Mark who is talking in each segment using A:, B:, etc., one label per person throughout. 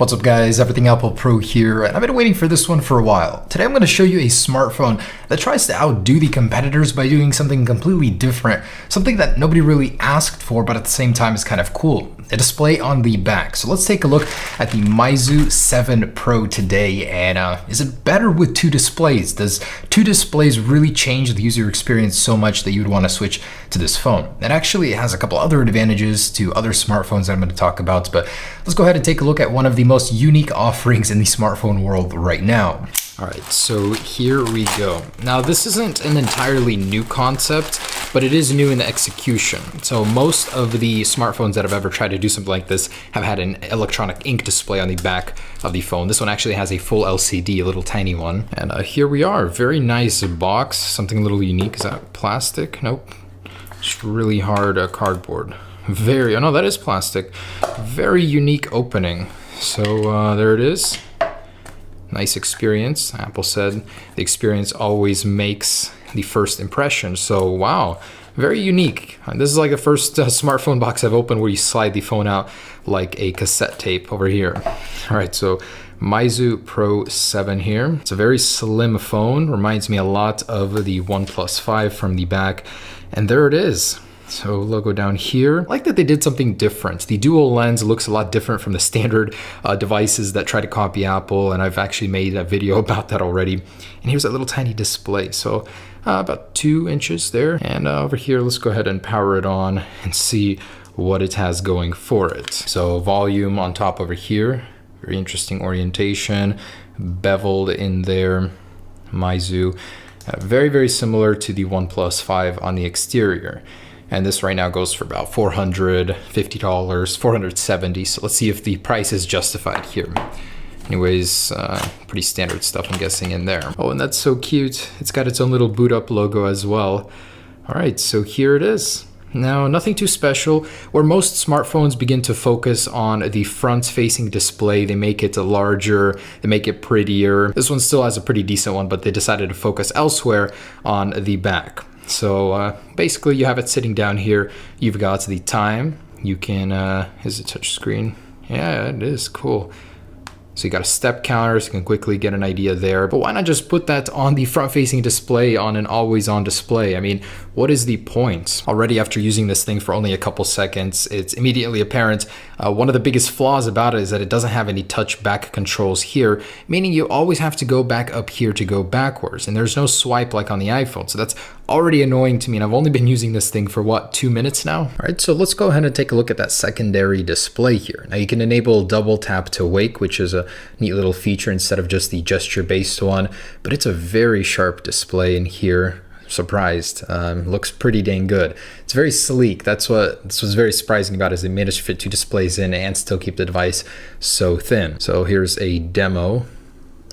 A: What's up guys, Everything Apple Pro here, and I've been waiting for this one for a while. Today I'm going to show you a smartphone that tries to outdo the competitors by doing something completely different, something that nobody really asked for but at the same time is kind of cool. A display on the back. So let's take a look at the Meizu 7 Pro today, and is it better with two displays? Does two displays really change the user experience so much that you would want to switch to this phone? It actually has a couple other advantages to other smartphones that I'm going to talk about, but let's go ahead and take a look at one of the most unique offerings in the smartphone world right now. All right, so here we go. Now this isn't an entirely new concept, but it is new in the execution. So most of the smartphones that have ever tried to do something like this have had an electronic ink display on the back of the phone. This one actually has a full LCD, a little tiny one. And here we are, very nice box, something a little unique. Is that plastic? Nope, just really hard cardboard. Oh no, that is plastic. Very unique opening. So there it is. Nice experience. Apple said the experience always makes the first impression. So wow, very unique. This is like the first smartphone box I've opened where you slide the phone out like a cassette tape over here. All right, so Meizu Pro 7 here. It's a very slim phone. Reminds me a lot of the OnePlus 5 from the back. And there it is. So logo down here. I like that they did something different. The dual lens looks a lot different from the standard devices that try to copy Apple, and I've actually made a video about that already. And here's that little tiny display. So about 2 inches there. And over here, let's go ahead and power it on and see what it has going for it. So volume on top over here. Very interesting orientation. Beveled in there. Meizu. Very, very similar to the OnePlus 5 on the exterior. And this right now goes for about $450, $470. So let's see if the price is justified here. Anyways, pretty standard stuff, I'm guessing, in there. Oh, and that's so cute. It's got its own little boot up logo as well. All right, so here it is. Now, nothing too special. Where most smartphones begin to focus on the front-facing display, they make it larger, they make it prettier. This one still has a pretty decent one, but they decided to focus elsewhere on the back. So basically you have it sitting down here. You've got the time. You can, is it touch screen? Yeah, it is, cool. So you got a step counter, so you can quickly get an idea there. But why not just put that on the front-facing display on an always-on display? I mean, what is the point? Already after using this thing for only a couple seconds, it's immediately apparent. One of the biggest flaws about it is that it doesn't have any touch back controls here, meaning you always have to go back up here to go backwards. And there's no swipe like on the iPhone. So that's already annoying to me. And I've only been using this thing for what, 2 minutes now? All right, so let's go ahead and take a look at that secondary display here. Now you can enable double tap to wake, which is a neat little feature instead of just the gesture-based one, but it's a very sharp display in here. Surprised. Looks pretty dang good. It's very sleek. That's what this was very surprising about, is they managed to fit 2 displays in and still keep the device so thin. So here's a demo.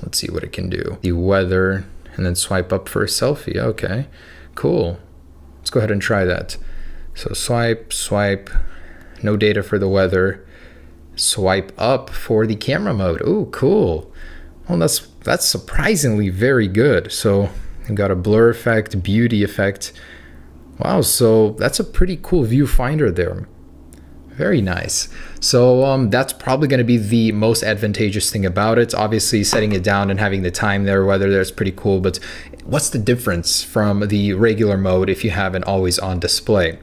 A: Let's see what it can do. The weather, and then swipe up for a selfie. Okay, cool. Let's go ahead and try that. So swipe, swipe, no data for the weather. Swipe up for the camera mode. Oh, cool. Well, that's surprisingly very good. So you've got a blur effect, beauty effect. Wow, so that's a pretty cool viewfinder there. Very nice. So that's probably going to be the most advantageous thing about it. Obviously, setting it down and having the time there, weather there, is pretty cool. But what's the difference from the regular mode if you have an always-on display?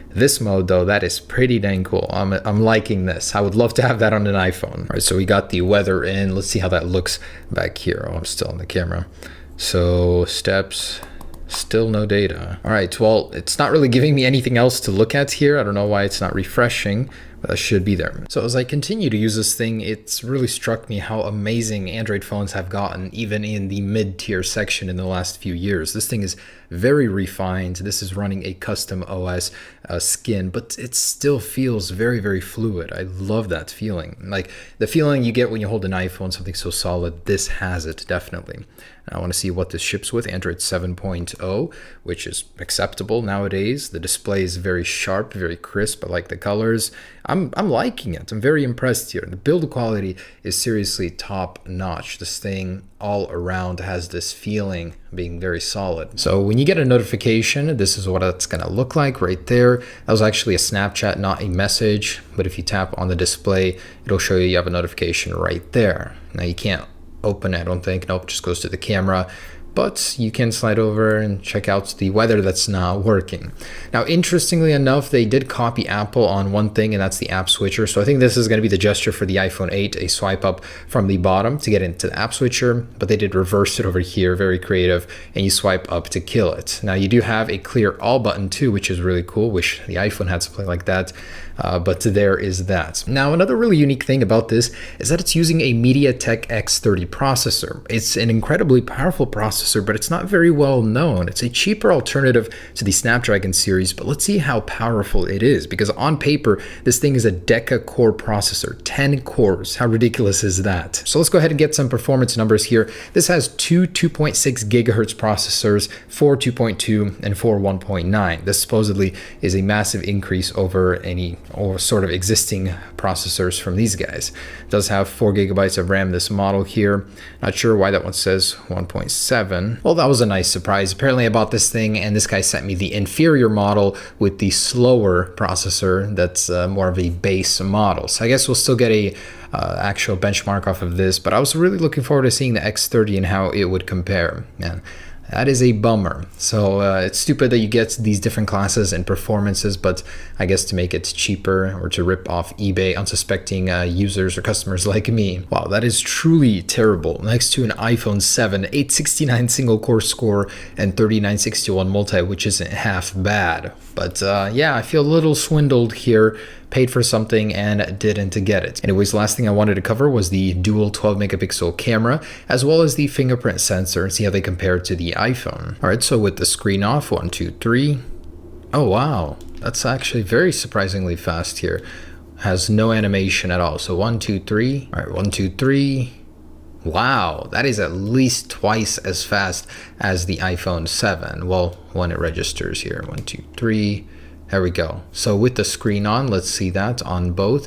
A: This mode, though, that is pretty dang cool. I'm liking this. I would love to have that on an iPhone. All right, so we got the weather in. Let's see how that looks back here. Oh, I'm still on the camera. So steps, still no data. All right, well, it's not really giving me anything else to look at here. I don't know why it's not refreshing, but that should be there. So as I continue to use this thing, it's really struck me how amazing Android phones have gotten, even in the mid-tier section in the last few years. This thing is very refined. This is running a custom OS skin, but it still feels very, very fluid. I love that feeling. Like the feeling you get when you hold an iPhone, something so solid, this has it, definitely. I want to see what this ships with. Android 7.0, which is acceptable nowadays. The display is very sharp, very crisp. I like the colors. I'm liking it. I'm very impressed here. The build quality is seriously top notch. This thing all around has this feeling of being very solid. So when you get a notification, this is what it's gonna look like right there. That was actually a Snapchat, not a message. But if you tap on the display, it'll show you have a notification right there. Now you can't open it, I don't think. Nope, just goes to the camera. But you can slide over and check out the weather that's not working. Now, interestingly enough, they did copy Apple on one thing, and that's the app switcher. So I think this is going to be the gesture for the iPhone 8, a swipe up from the bottom to get into the app switcher, but they did reverse it over here, very creative, and you swipe up to kill it. Now, you do have a clear all button too, which is really cool. Wish the iPhone had something like that, but there is that. Now, another really unique thing about this is that it's using a MediaTek X30 processor. It's an incredibly powerful processor, but it's not very well known. It's a cheaper alternative to the Snapdragon series, but let's see how powerful it is, because on paper, this thing is a Deca core processor, 10 cores. How ridiculous is that? So let's go ahead and get some performance numbers here. This has two 2.6 gigahertz processors, four 2.2 and four 1.9. This supposedly is a massive increase over any or sort of existing processors from these guys. It does have 4 gigabytes of RAM, this model here. Not sure why that one says 1.7. Well, that was a nice surprise. Apparently I bought this thing and this guy sent me the inferior model with the slower processor that's more of a base model. So I guess we'll still get a actual benchmark off of this, but I was really looking forward to seeing the X30 and how it would compare. Man, that is a bummer. So it's stupid that you get these different classes and performances, but I guess to make it cheaper or to rip off eBay unsuspecting users or customers like me. Wow, that is truly terrible. Next to an iPhone 7, 869 single core score and 3961 multi, which isn't half bad. But yeah, I feel a little swindled here. Paid for something and didn't get it. Anyways, last thing I wanted to cover was the dual 12 megapixel camera, as well as the fingerprint sensor, and see how they compare to the iPhone. All right, so with the screen off, 1, 2, 3. Oh, wow. That's actually very surprisingly fast here. Has no animation at all. So 1, 2, 3. All right, 1, 2, 3. Wow, that is at least twice as fast as the iPhone 7. Well, when it registers here. 1, 2, 3. There we go. So with the screen on, let's see that on both.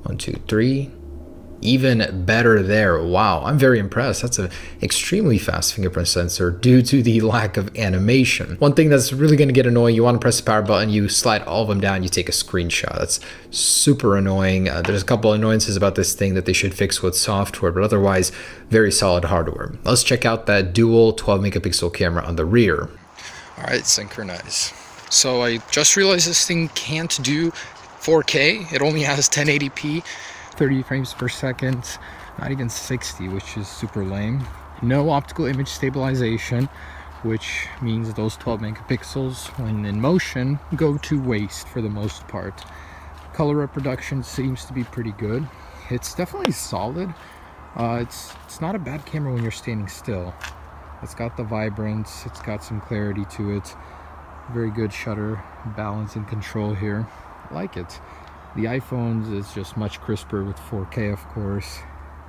A: 1, 2, 3. Even better there. Wow, I'm very impressed. That's an extremely fast fingerprint sensor due to the lack of animation. One thing that's really going to get annoying, you want to press the power button, you slide all of them down, you take a screenshot. That's super annoying. There's a couple annoyances about this thing that they should fix with software, but otherwise, very solid hardware. Let's check out that dual 12 megapixel camera on the rear. All right, synchronize. So I just realized this thing can't do 4K. It only has 1080p, 30 frames per second, not even 60, which is super lame. No optical image stabilization, which means those 12 megapixels, when in motion, go to waste for the most part. Color reproduction seems to be pretty good. It's definitely solid. It's not a bad camera when you're standing still. It's got the vibrance, it's got some clarity to it. Very good shutter balance and control here. I like it. The iPhone's is just much crisper with 4K, of course.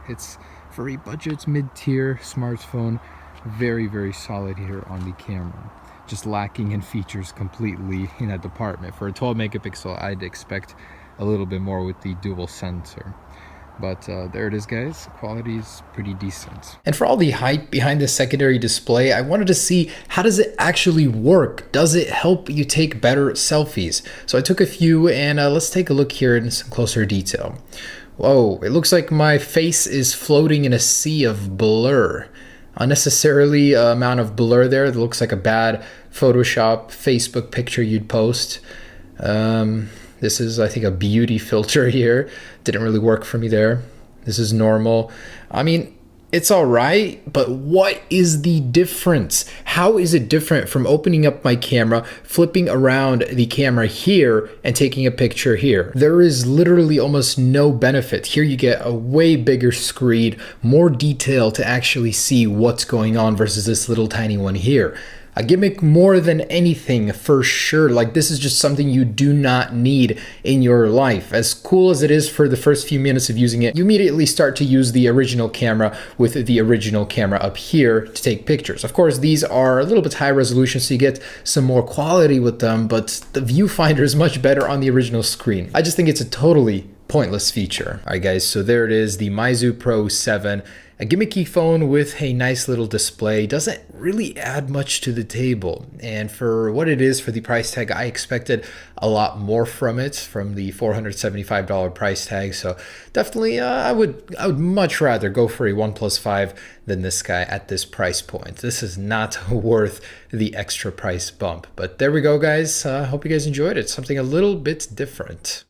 A: It's for a budget mid-tier smartphone. Very, very solid here on the camera. Just lacking in features completely in that department. For a 12 megapixel, I'd expect a little bit more with the dual sensor. But there it is, guys. Quality is pretty decent. And for all the hype behind the secondary display, I wanted to see, how does it actually work? Does it help you take better selfies? So I took a few, and let's take a look here in some closer detail. Whoa, it looks like my face is floating in a sea of blur. Unnecessarily amount of blur there. It looks like a bad Photoshop Facebook picture you'd post. This is, I think, a beauty filter here. Didn't really work for me there. This is normal. I mean, it's all right, but what is the difference? How is it different from opening up my camera, flipping around the camera here, and taking a picture here? There is literally almost no benefit. Here you get a way bigger screen, more detail to actually see what's going on versus this little tiny one here. A gimmick more than anything, for sure. Like, this is just something you do not need in your life. As cool as it is for the first few minutes of using it, you immediately start to use the original camera with the original camera up here to take pictures. Of course, these are a little bit high resolution, so you get some more quality with them, but the viewfinder is much better on the original screen. I just think it's a totally pointless feature. All right, guys, so there it is, the Meizu Pro 7. A gimmicky phone with a nice little display. Doesn't really add much to the table. And for what it is, for the price tag, I expected a lot more from it, from the $475 price tag. So definitely, I would much rather go for a OnePlus 5 than this guy at this price point. This is not worth the extra price bump. But there we go, guys. Hope you guys enjoyed it. Something a little bit different.